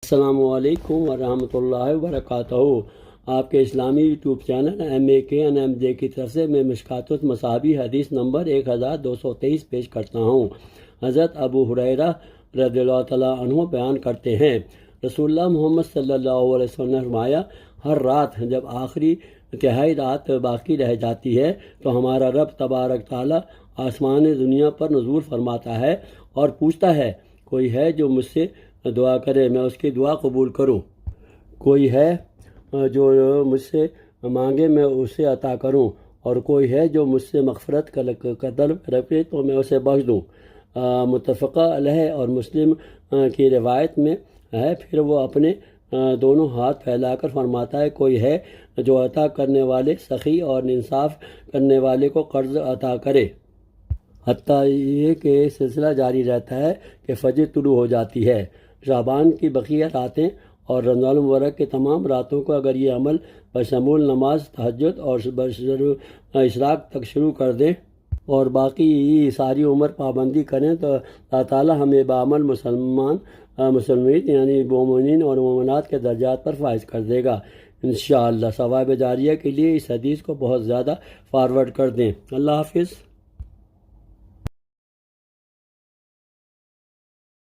السلام علیکم ورحمۃ اللہ وبرکاتہ۔ آپ کے اسلامی یوٹیوب چینل MAKNMJ کی طرف سے میں مشکوٰۃ المصابیح حدیث نمبر 1223 پیش کرتا ہوں۔ حضرت ابو ہریرہ رضی اللہ تعالیٰ عنہ بیان کرتے ہیں، رسول اللہ محمد صلی اللہ علیہ وسلم نے فرمایا، ہر رات جب آخری تہائی رات باقی رہ جاتی ہے تو ہمارا رب تبارک تعالیٰ آسمان دنیا پر نزول فرماتا ہے اور پوچھتا ہے، کوئی ہے جو مجھ سے دعا کرے میں اس کی دعا قبول کروں، کوئی ہے جو مجھ سے مانگے میں اسے عطا کروں، اور کوئی ہے جو مجھ سے مغفرت کا طلب رکھے تو میں اسے بخش دوں۔ متفقہ علیہ اور مسلم کی روایت میں ہے، پھر وہ اپنے دونوں ہاتھ پھیلا کر فرماتا ہے، کوئی ہے جو عطا کرنے والے، سخی اور انصاف کرنے والے کو قرض عطا کرے، حتیٰ یہ کہ سلسلہ جاری رہتا ہے کہ فجر طلوع ہو جاتی ہے۔ شعبان کی بقیہ راتیں اور رمضان المبارک کے تمام راتوں کو اگر یہ عمل بشمول نماز، تہجد اور اشراق تک شروع کر دیں اور باقی ساری عمر پابندی کریں تو اللہ تعالیٰ ہمیں بعمل مسلمین یعنی مومنین اور مومنات کے درجات پر فائز کر دے گا انشاءاللہ۔ ثواب جاریہ کے لیے اس حدیث کو بہت زیادہ فارورڈ کر دیں۔ اللہ حافظ۔